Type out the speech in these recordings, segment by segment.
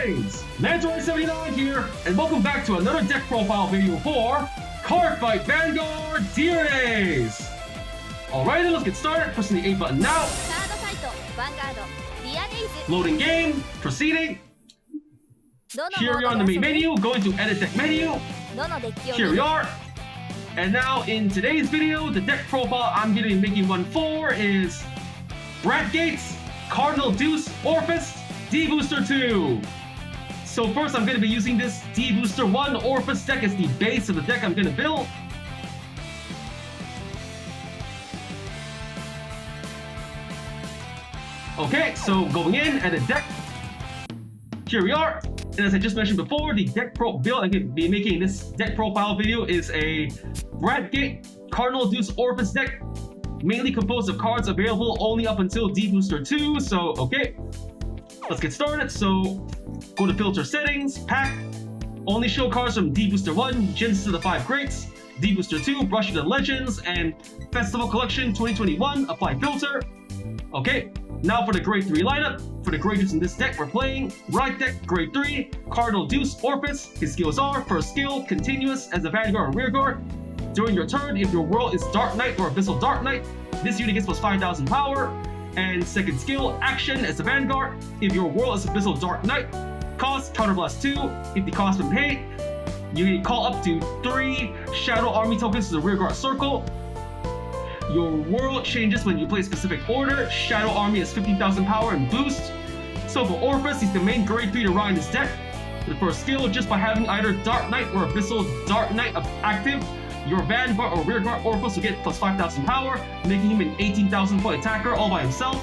Greetings! Mandroid79 here, and welcome back to another deck profile video for Cardfight Vanguard Tier Days! Alright, let's get started. Pressing the A button now. Cardfight Vanguard Tier Days. Loading game. Proceeding. Here we are on the main menu. Going to edit deck menu. Here we are. And now in today's video, the deck profile I'm going to be making one for is Brandt Gates, Cardinal Deus, Orfist, D-BT02. So first I'm going to be using this D-BT01 Orfist deck as the base of the deck I'm going to build. Okay, so going in, edit deck. Here we are. And as I just mentioned before, the deck build I'm going to be making in this deck profile video is a Brandt Gate Cardinal Deus Orfist deck, mainly composed of cards available only up until D-BT02. So, okay, let's get started. So, go to filter settings, pack, only show cards from D-BT01, Genesis of the 5 Greats, D-BT02, Brush of the Legends, and Festival Collection 2021, apply filter. Okay, now for the grade 3 lineup. For the grade 2s in this deck, we're playing right deck, grade 3, Cardinal Deus, Orfist. His skills are, first skill, continuous as a Vanguard or Rearguard. During your turn, if your world is Dark Knight or Abyssal Dark Knight, this unit gets plus 5,000 power. And second skill, action as a Vanguard. If your world is Abyssal Dark Knight, cost Counterblast 2. If the cost been paid, you can call up to 3 Shadow Army tokens to the Rearguard circle. Your world changes when you play a specific order. Shadow Army has 15,000 power and boost. So for Orfist, he's the main grade 3 to ride in this deck. The first skill, just by having either Dark Knight or Abyssal Dark Knight active, your Vanguard or Rearguard Orfist will get plus 5,000 power, making him an 18,000 point attacker all by himself.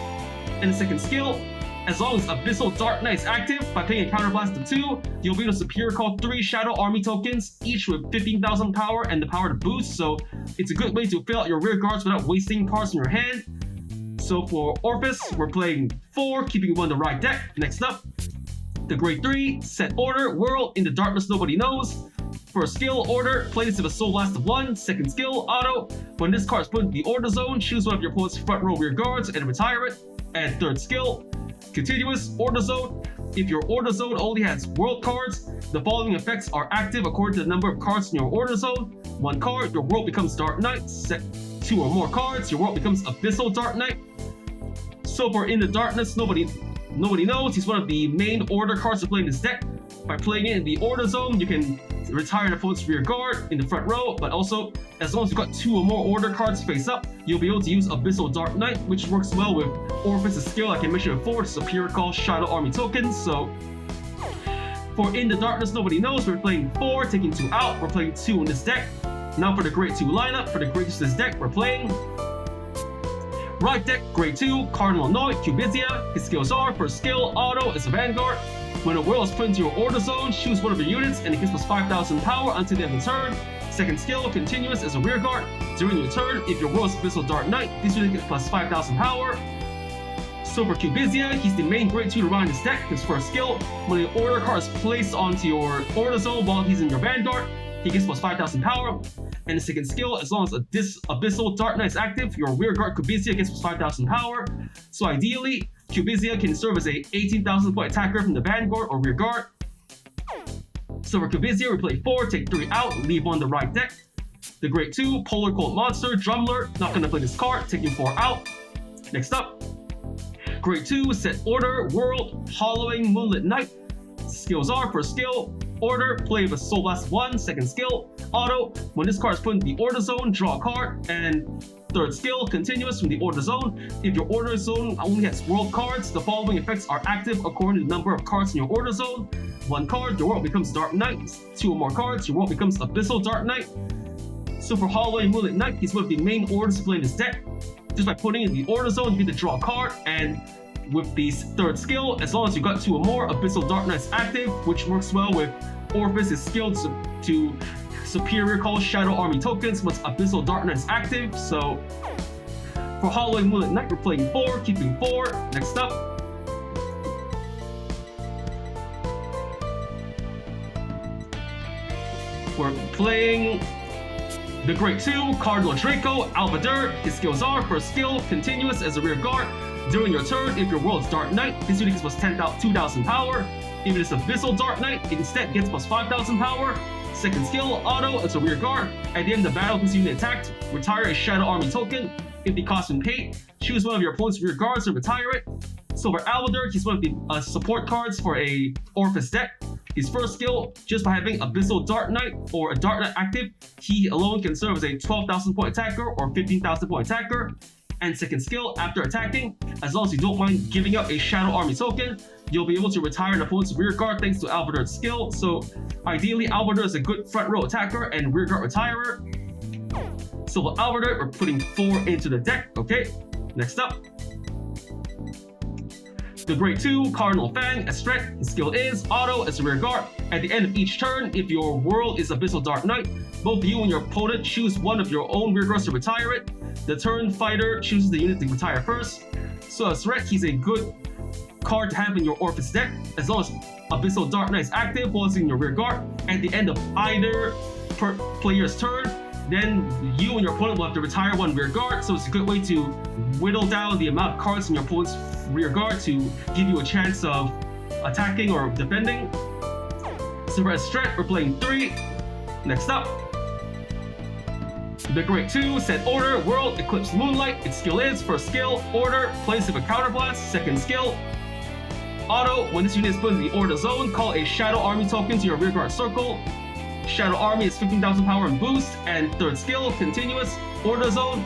And the second skill, as long as Abyssal Dark Knight is active, by paying a Counterblast of 2, you'll be able to superior call 3 Shadow Army tokens, each with 15,000 power and the power to boost, so it's a good way to fill out your Rearguards without wasting cards in your hand. So for Orfist, we're playing 4, keeping 1 to ride deck. Next up, the grade 3, set order, world, in the darkness nobody knows. First skill, order, play this with a soul blast of 1. Second skill, auto, when this card is put in the order zone, choose one of your opponent's front row rear guards and retire it. And third skill, continuous, order zone. If your order zone only has world cards, the following effects are active according to the number of cards in your order zone. 1 card, your world becomes Dark Knight. 2 or more cards, your world becomes Abyssal Dark Knight. So for In the Darkness, nobody knows, he's one of the main order cards to play in this deck. By playing it in the order zone, you can retire an opponent's rear guard in the front row, but also, as long as you've got 2 or more order cards face up, you'll be able to use Abyssal Dark Knight, which works well with Orfist's skill, like I mentioned before, to superior call Shadow Army tokens. So, for In the Darkness, nobody knows, we're playing 4, taking 2 out, we're playing 2 in this deck. Now for the grade 2 lineup, for the grade 2 this deck, we're playing right deck, grade 2, Cardinal Deus, Cubizia. His skills are, first skill, auto as a Vanguard. When a world is put into your order zone, choose one of your units and it gets plus 5,000 power until the end of the turn. Second skill, continuous as a Rearguard. During your turn, if your world is Abyssal Dark Knight, this unit gets plus 5,000 power. So for Cubizia, he's the main grade 2 to run this deck. His first skill, when an order card is placed onto your order zone while he's in your Vanguard, he gets plus 5,000 power. And the second skill, as long as this Abyssal Dark Knight is active, your Rearguard Cubizia gets plus 5,000 power. So ideally, Cubizia can serve as a 18,000 point attacker from the Vanguard or Rearguard. So for Cubizia, we play 4, take 3 out, leave 1 to right deck. The grade 2, Polar Cold Monster, Drumler, not gonna play this card, taking 4 out. Next up, grade 2, set order, world, Hollowing Moonlit Night. Skills are, first skill, order, play with a Soul Blast 1, second skill, auto, when this card is put in the order zone, draw a card, and third skill, continuous from the order zone. If your order zone only has world cards, the following effects are active according to the number of cards in your order zone. 1 card, your world becomes Dark Knight. 2 or more cards, your world becomes Abyssal Dark Knight. So for Hollowing Moonlit Night, he's one of the main orders to play in this deck. Just by putting in the order zone, you get to draw a card, and with the third skill, as long as you got 2 or more, Abyssal Dark Knight is active, which works well with Orfist's skill to superior call Shadow Army tokens once Abyssal Dark Knight is active. So for Hollowing Moonlit Night, we're playing 4, keeping 4. Next up, we're playing the grade 2, Cardinal Draco, Alvadur. His skills are, first skill, continuous as a rear guard. During your turn, if your world is Dark Knight, this unit gets plus 2,000 power. If it is Abyssal Dark Knight, it instead gets plus 5,000 power. Second skill, auto as a rear guard. At the end of the battle, this unit attacked, retire a Shadow Army token. If the cost been paid, choose one of your opponent's rear guards and retire it. So for Alvadur, he's one of the support cards for a Orfist deck. His first skill, just by having Abyssal Dark Knight or a Dark Knight active, he alone can serve as a 12,000 point attacker or 15,000 point attacker. And second skill, after attacking, as long as you don't mind giving up a Shadow Army token, you'll be able to retire an opponent's rear guard thanks to Alvadur's skill. So ideally, Alvadur is a good front row attacker and rear guard retirer. So for Alvadur, we're putting 4 into the deck. Okay, next up. The Grade 2, Cardinal Fang, as strength, his skill is auto as a rear guard. At the end of each turn, if your world is Abyssal Dark Knight, both you and your opponent choose one of your own rear guards to retire it. The turn fighter chooses the unit to retire first. So as threat, he's a good card to have in your Orfist deck, as long as Abyssal Dark Knight is active while it's in your rear guard. At the end of either player's turn, then you and your opponent will have to retire one rear guard, so it's a good way to whittle down the amount of cards in your opponent's rear guard to give you a chance of attacking or defending. So for strength, we're playing 3. Next up, the Grade 2, set order, world, eclipse, moonlight. Its skill is, first skill, order, place of a counterblast. Second skill, auto, when this unit is put in the order zone, call a Shadow Army token to your rear guard circle. Shadow Army is 15,000 power and boost. And third skill, continuous, order zone.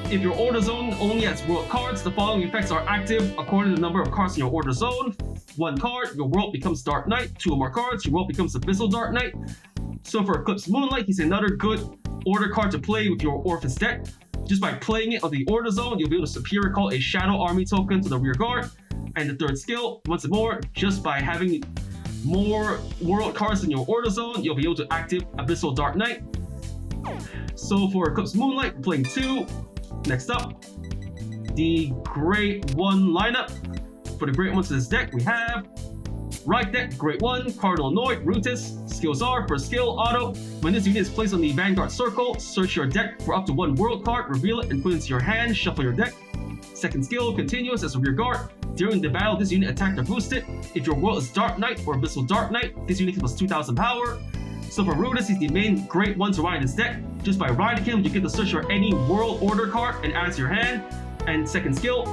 If your order zone only has world cards, the following effects are active according to the number of cards in your order zone. 1 card, your world becomes Dark Knight. 2 or more cards, your world becomes Abyssal Dark Knight. So for Eclipse Moonlight, he's another good order card to play with your Orfist deck. Just by playing it on the order zone, you'll be able to superior call a Shadow Army token to the rear guard. And the third skill, once more, just by having more world cards in your order zone, you'll be able to active Abyssal Dark Knight. So for Eclipse Moonlight, we're playing 2. Next up, the Grade 1 lineup. For the Grade 1s of this deck, we have right deck, Grade 1, Cardinal Deus, Rutus. Skills are, first skill, auto. When this unit is placed on the Vanguard circle, search your deck for up to 1 world card, reveal it and put it into your hand, shuffle your deck. Second skill, continuous as a rear guard. During the battle, this unit attacked or boosted. If your world is Dark Knight or Abyssal Dark Knight, this unit gets 2,000 power. So for Rutus, he's the main Grade 1 to ride in this deck. Just by riding him, you get to search for any world order card and add it to your hand. And second skill,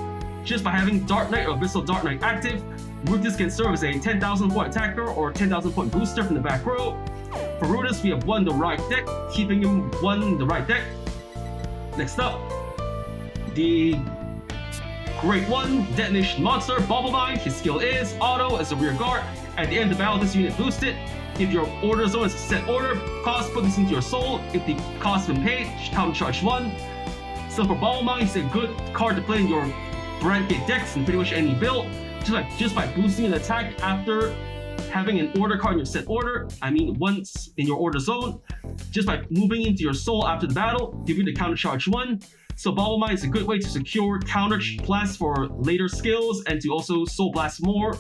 just by having Dark Knight or Abyssal Dark Knight active, Rutus can serve as a 10,000 point attacker or 10,000 point booster from the back row. For Rutus, we have 1 the right deck, keeping him 1 the right deck. Next up, the Grade 1 Detonation Monster, Bubble Mine. His skill is auto as a rear guard. At the end of the battle, this unit boosted. If your order zone is a set order, cost, put this into your soul. If the cost has been paid, counter charge 1. So for Bubble Mine, he's a good card to play in your Brandt decks in pretty much any build. Just by boosting an attack after having an order card in your set order, I mean once in your order zone, just by moving into your soul after the battle, give you the counter charge 1. So Bubble Mine is a good way to secure counter blast for later skills and to also soul blast more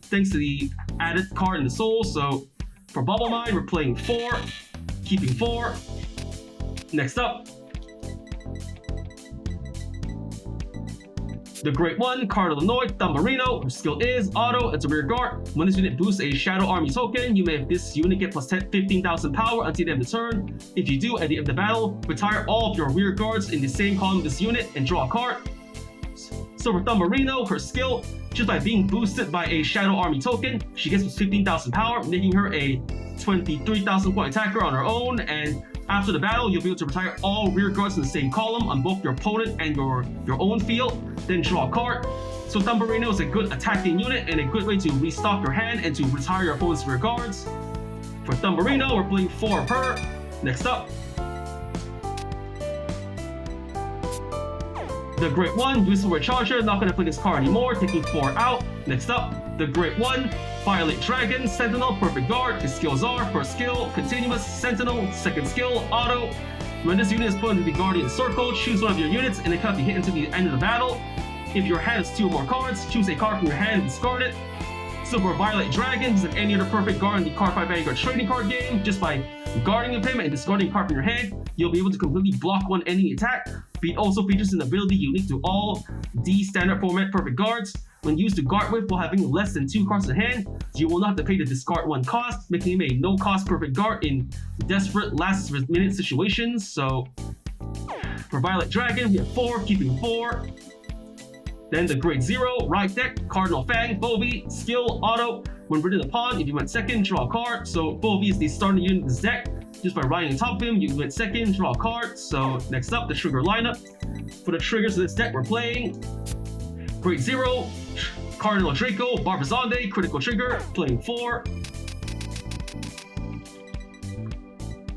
thanks to the added card in the soul. So for Bubble Mine, we're playing 4, keeping 4. Next up, the Grade 1 Cardinal Deus Thumbarino. Her skill is auto as a rear guard. When this unit boosts a Shadow Army token, you may have this unit get plus 15,000 power until the end of the turn. If you do, at the end of the battle, retire all of your rear guards in the same column of this unit and draw a card. So for Thumbarino, her skill, just by being boosted by a Shadow Army token, she gets plus 15,000 power, making her a 23,000 point attacker on her own. And after the battle, you'll be able to retire all rear guards in the same column on both your opponent and your own field, then draw a card. So Thumbarino is a good attacking unit and a good way to restock your hand and to retire your opponent's rear guards. For Thumbarino, we're playing 4 of her. Next up, the Grade 1 Useful Recharger, not going to play this card anymore, taking 4 out. Next up, the Grade 1 Violet Dragon, Sentinel, Perfect Guard. His skills are, first skill, continuous, Sentinel, second skill, auto. When this unit is put into the Guardian Circle, choose one of your units and it cannot be hit until the end of the battle. If your hand has 2 or more cards, choose a card from your hand and discard it. So for Violet Dragon, he's like any other Perfect Guard in the Cardfight Vanguard trading card game. Just by guarding of him and discarding a card from your hand, you'll be able to completely block one enemy attack. It also features an ability unique to all D standard format Perfect Guards. when used to guard with while having less than 2 cards in hand, you will not have to pay the discard 1 cost, making him a no-cost perfect guard in desperate last-minute situations. So for Violet Dragon, we have 4, keeping 4. Then the Grade 0, right deck, Cardinal Fang, Fovi, skill, auto. When ridden upon, if you went second, draw a card. So Fovi is the starting unit in this deck. Just by riding on top of him, you went second, draw a card. So next up, the trigger lineup. For the triggers of this deck, we're playing Grade 0, Cardinal Draco, Barbazonde, critical trigger, playing 4.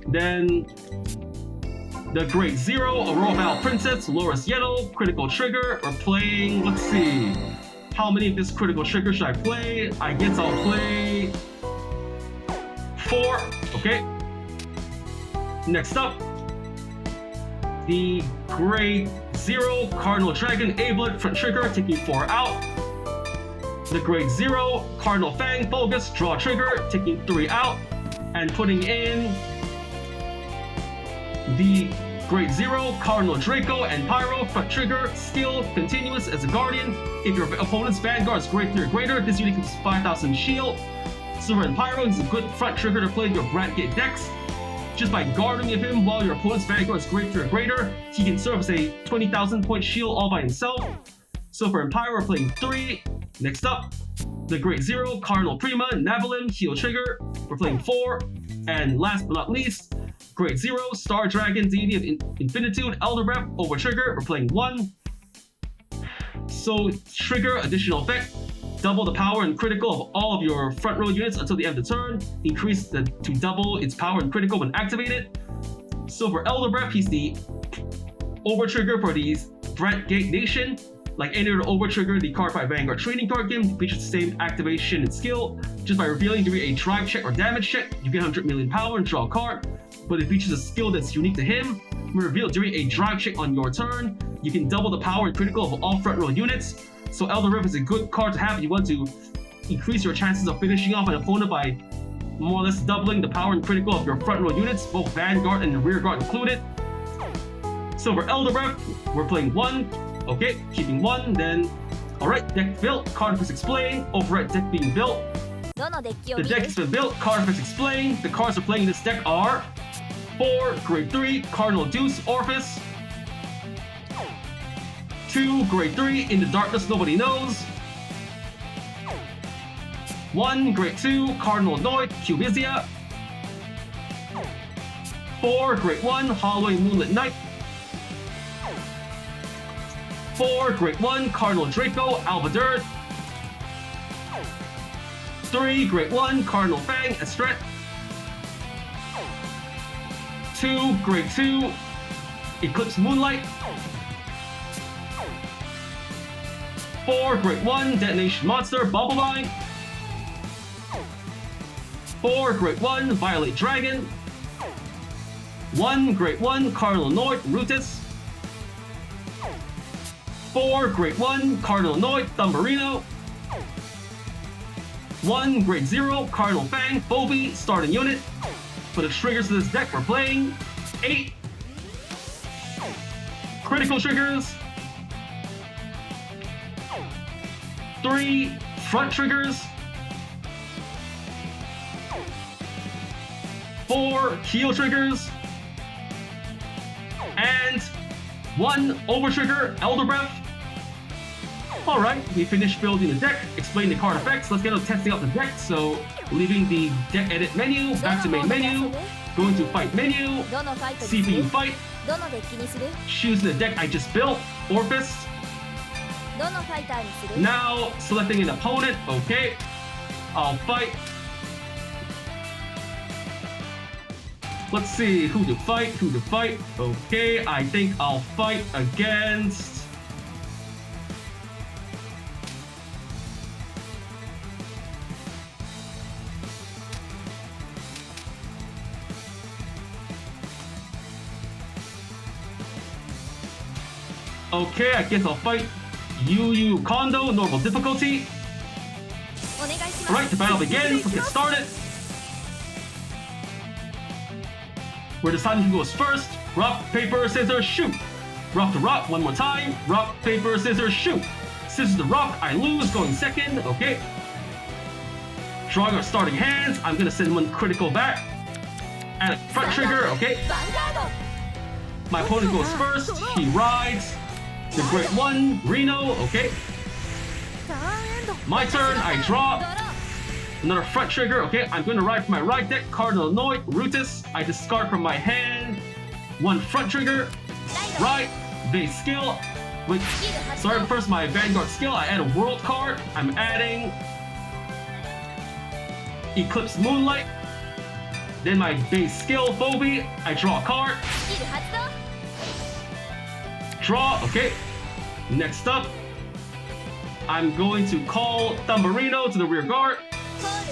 Then the Grade 0, Aurora Val Princess, Loris Yellow, critical trigger. We're playing, let's see, how many of this critical trigger should I play? I guess I'll play 4, okay. Next up, the Grade 0, Cardinal Dragon, Ablet, front trigger, taking 4 out. The Grade 0, Cardinal Fang, Bogus, draw trigger, taking 3 out. And putting in the Grade 0, Cardinal Draco, and Pyro, front trigger, skill, continuous as a guardian. If your opponent's Vanguard is Grade 3 or greater, this unit gives 5,000 shield. Silver and Pyro is a good front trigger to play in your Brandt Gate decks. Just by guarding of him while your opponent's Vanguard is Grade 3 or greater, he can serve as a 20,000 point shield all by himself. Silver and Pyro are playing 3. Next up, the Grade 0, Cardinal Prima, Navalim, heal trigger, we're playing 4. And last but not least, Grade 0, Star Dragon, Deity of Infinitude, Elder Rep, over trigger, we're playing 1. So trigger, additional effect, double the power and critical of all of your front row units until the end of the turn, increase to double its power and critical when activated. So for Elder Rep, he's the over trigger for these Brandt Gate Nation. Like any other over trigger, the Cardfight Vanguard trading card game features the same activation and skill. Just by revealing during a drive check or damage check, you get 100 million power and draw a card. But it features a skill that's unique to him. When revealed during a drive check on your turn, you can double the power and critical of all front row units. So Elder Rip is a good card to have if you want to increase your chances of finishing off an opponent by more or less doubling the power and critical of your front row units, both Vanguard and the rear guard included. So for Elder Rip, we're playing 1. Okay, keeping 1, then alright, deck built, Cardfight explained, override deck being built. The deck has been built, Cardfight explained. The cards are playing in this deck are 4, Grade 3, Cardinal Deus, Orfist. 2, Grade 3, In the Darkness Nobody Knows. 1, Grade 2, Cardinal Noid, Cubizia. 4, Grade 1, Hollowing Moonlit Knight. 4, Grade 1, Cardinal Draco, Albaderd. 3, Grade 1, Cardinal Fang, Estret. 2, Grade 2, Eclipse Moonlight. 4, Grade 1, Detonation Monster, Bubbleline. 4, Grade 1, Violet Dragon. 1, Grade 1, Cardinal Noid, Rutus. 4, Grade 1, Cardinal Noid, Thumberino. 1, Grade 0, Cardinal Fang, Fobi, starting unit. For the triggers of this deck, we're playing 8 critical triggers, 3 front triggers, 4 heel triggers, and 1 over trigger, Elder Breath. Alright, we finished building the deck, explain the card effects. Let's get on testing out the deck. So, leaving the deck edit menu, back to main menu, going to fight menu, CPU fight, choosing the deck I just built, Orfist. Now, selecting an opponent, okay, I'll fight. Let's see, who to fight, okay, I think I'll fight against... Okay, I guess I'll fight Yu Kondo, normal difficulty. Alright, the battle begins, let's get started. We're deciding who goes first. Rock, paper, scissors, shoot. Rock to rock, one more time. Rock, paper, scissors, shoot. Scissors the rock, I lose, going second, okay. Drawing our starting hands, I'm gonna send one critical back. Add a front trigger, okay. ヴァンガード My opponent goes first, he rides. The great one, Reno, okay. ターンエンド My turn, I ド draw. ロー Another front trigger, okay. I'm gonna ride from my right deck, Cardinal Deus, Rutus. I discard from my hand. One front trigger, ライド right, base skill. Wait, スキル発 sorry, 動 first my Vanguard skill, I add a world card. I'm adding Eclipse Moonlight. Then my base skill, Bobby. I draw a card. スキル発動 Draw, okay. Next up, I'm going to call Thumbarino to the rear guard. コー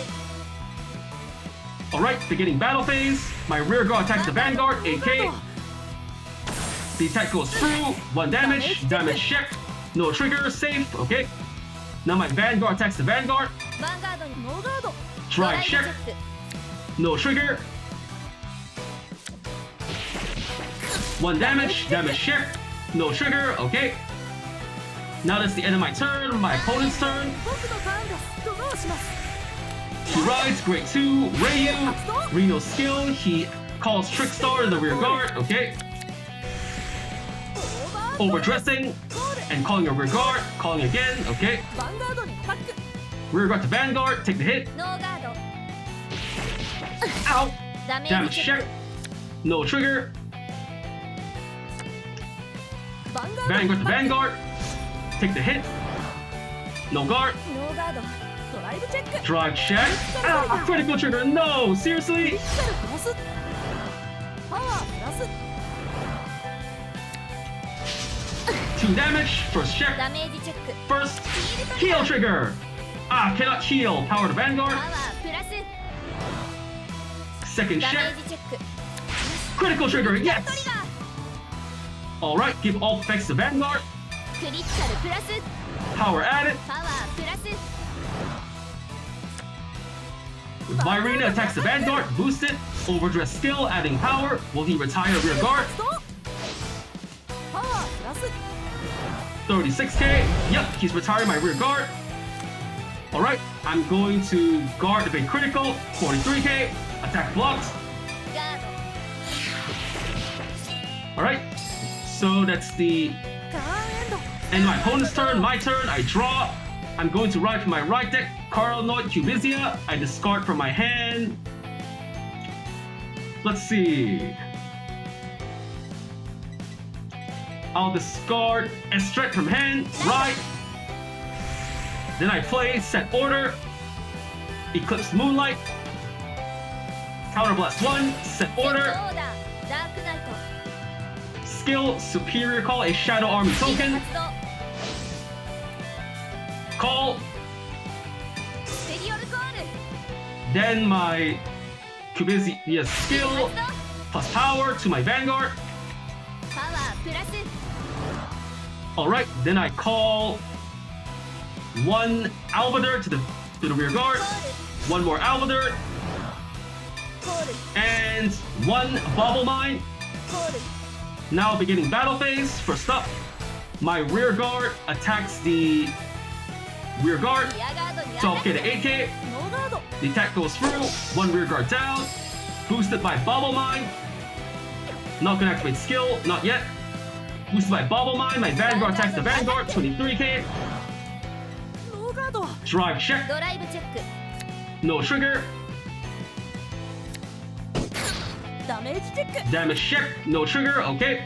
ル Alright, beginning battle phase. My rear guard attacks the Vanguard, 8k. The attack goes through, 1 damage, damage check. No trigger, safe, okay. Now my Vanguard attacks the Vanguard. ヴァンガードにノーガード Try check, no trigger. 1 damage, damage check. No trigger, okay. Now that's the end of my turn, my opponent's turn. 僕のターンですドローします He rides, great 2, Ryu, Reno's skill, he calls Trickstar to the rear guard, okay. オーバー Overdressing コール and calling a rear guard, calling again, okay. ヴァンガードにアタック Rear guard to Vanguard, take the hit, ノーガード ow, ダメー damage ジチェッ check, no trigger. クヴァンガード Vanguard to Vanguard, take the hit, no guard, ノーガードドライブチェック drive check, ah, critical trigger, no, ク seriously? リティカルプラスパワープラス 2 damage, first check, ダメージチェック first, heal trigger. Ah, cannot heal, power to パ Vanguard, ワープラス second ダメ check, ージチェック critical trigger, トリ yes! ガー Alright, give all effects to Vanguard, クリティカルプラス power added, パワープラス Virina attacks the Vanguard, boosted, Overdress skill, adding power, will he retire rear guard? 発動パワープラス 36k, yep, he's retiring my rear guard. Alright, I'm going to guard the big critical, 43k, attack blocked. ガード Alright, so that's the ターンエンド end of my opponent's turn, my turn, I draw. I'm going to ride from my right deck, Cardinal Cubizia. I discard from my hand. Let's see. I'll discard Estret from hand, right. Then I play Set Order, Eclipse Moonlight, Counterblast 1, Set オー Order, ダーダークナイト Skill Superior Call, a Shadow Army スキル token, 発動 call, ステリオルコール then my Cubizia スキル skill 発動 plus power to my Vanguard. パワープラス Alright, then I call one Alvader to the rear guard, コール one more Alvader, コール and one Bubble Mine. コール Now beginning battle phase. First up, my rear guard attacks the rear guard. リアガードにアタッ 12k ク to 8k. ノーガード The attack goes through, one rear guard down, boosted by Bubble Mine. Not gonna activate skill, not yet. Boosted by Bubble Mine, my Vanguard attacks the Vanguard, 23k. ノーガード Drive check, ドライブチェック no trigger. ダメージチェック Damage check, no trigger, okay.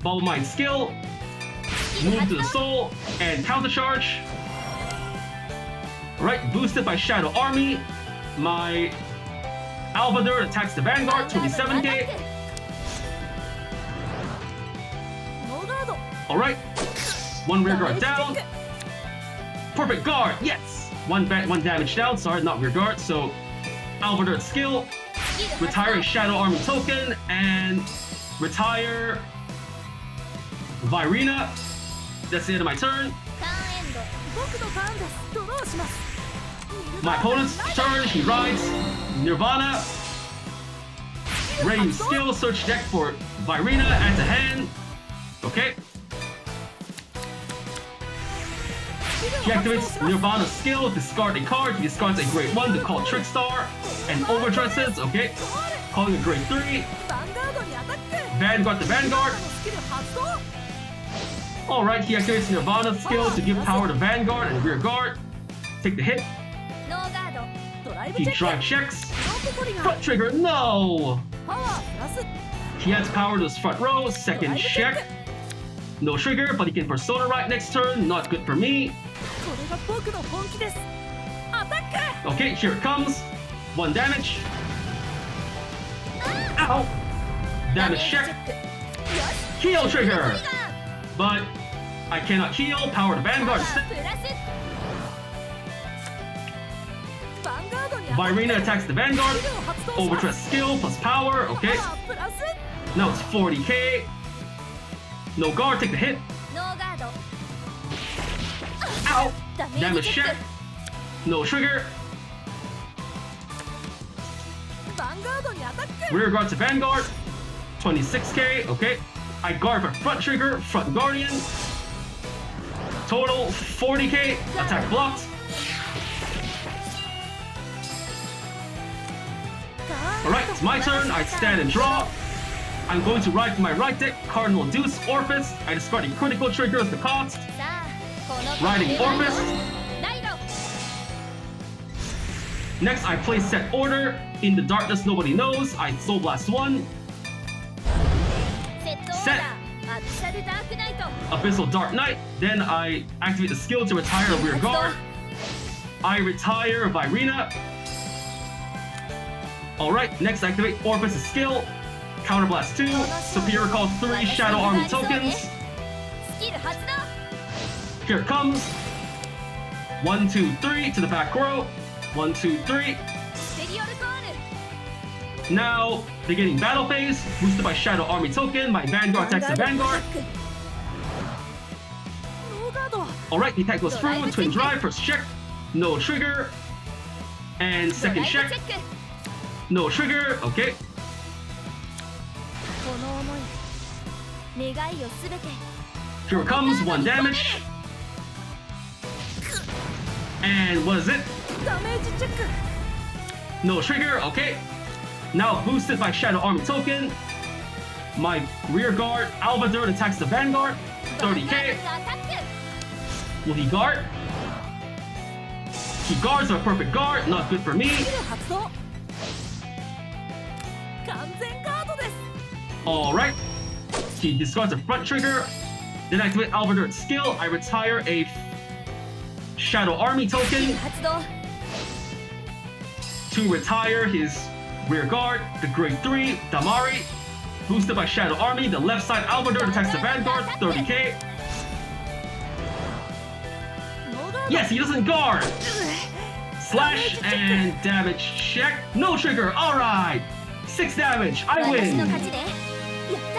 Bubble Mine skill, スキル move 発 to 動 the soul, and counter charge. Alright, boosted by Shadow Army. My Alvader attacks the Vanguard, 27k. ノーガード Alright, one rear ダメー guard ジチェッ down. ク Perfect guard, yes! One damage down, sorry, not rear guard. So, Alvader skill, スキル発 retire 動 a Shadow Army token, and retire Virina. That's the end of my turn. ターンエンド僕のターンですドローします My opponent's turn, he rides Nirvana. Ready skill, search deck for Virina, add to hand. Okay. He activates Nirvana's skill, discard a card, he discards a grade 1 to call Trickstar, and Overdresses, okay. Calling a grade 3. ヴァンガードにアタック Vanguard to Vanguard. スキル発動 Alright, he activates Nirvana's skill to give power to Vanguard and Rear Guard. Take the hit. ノーガードドライブ He チェック drive checks. ノートトリガー Front trigger, no! パワープラス He adds power to his front row, second check. No trigger, but he can Persona right next turn, not good for me. これが僕の本気ですアタック Okay, here it comes. 1 damage. Ow! Damage check. よし Heal トリ trigger! ガー But I cannot heal, power to パワ Vanguard ー instead. プラスヴァンガードにアタック Virina attacks the Vanguard. スキルを発動します Overdress skill plus power, パ okay. ワープラス Now it's 40k. No guard, take the hit. ノーガード Ow! ダメー Damage ジチェッ check. ク No trigger. ヴァンガードにアタック Rear guard to Vanguard. 26k, okay. I guard for front trigger, front guardian. Total 40k. Attack blocked. Alright, it's my turn. I stand and draw. I'm going to ride for my right deck, Cardinal Deus, Orfist. I discard a critical trigger as the cost. さあこの Riding Orfist. ライド Next, I place set order. In the darkness nobody knows, I Soul Blast 1. セットオー Set ダーアビシャルダークナイト Abyssal Dark Knight. Then I activate the skill to retire a rear guard. I retire Virina. Alright, next I activate Orfist's skill. Counterblast 2. Superior Call 3 Shadow Army tokens. スキル発動 Here it comes. 1, 2, 3 to the back row. 1, 2, 3. ステリオルコール Now, beginning battle phase. Boosted by Shadow Army token. My Vanguard attacks the Vanguard. ノーガード Alright, the attack goes through. Twin drive, first check. No trigger. And ド second ライブチェ check. ック No trigger. Okay. この思い願いをすべて Here it comes. 1 damage. And what is it? ダメージチェック No trigger. Okay. Now boosted by Shadow Army token. My rear guard, Alvador, attacks the Vanguard. 30k. アタック Will he guard? He guards a perfect guard. Not good for me. スキル発動完全ガードです Alright. He discards a front trigger. Then activate Alvador's skill. I retire a Shadow Army スキル token 発動 to retire his rear guard, the grade 3, Damari. Boosted by Shadow Army, the left side Alvador attacks the Vanguard, 30k. ノーガード Yes, he doesn't guard. Slash and damage check. No trigger. Alright. 6 damage. I 私の win. 勝ちねやった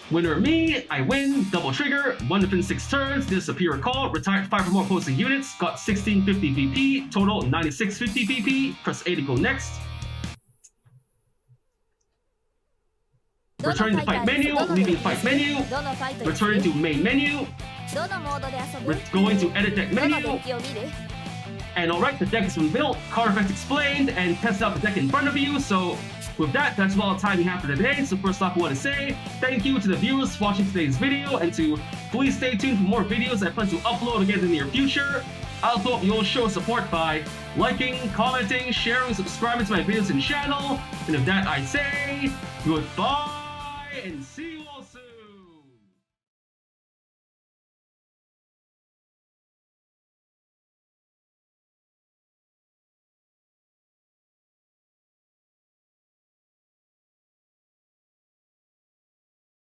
Winner me. I win. Double trigger. 1 within 6 turns. Did a superior call. Retired 5 or more opposing units. Got 1650 VP. Total 9650 VP. Press A to go next. どの Returning to ファイ fight ターです menu. どの Leaving fight menu. どのファイト Returning to main menu. どのモードで遊ぶ Going to edit deck どのデ menu. ッキを見る And alright, the deck has been built, Cardfight explained, and tested out the deck in front of you. So with that, that's all the time we have for today. So first off, I want to say thank you to the viewers watching today's video, and to please stay tuned for more videos I plan to upload again in the near future. I also hope you'll show support by liking, commenting, sharing, subscribing to my videos and channel. And with that, I say goodbye and see you all soon.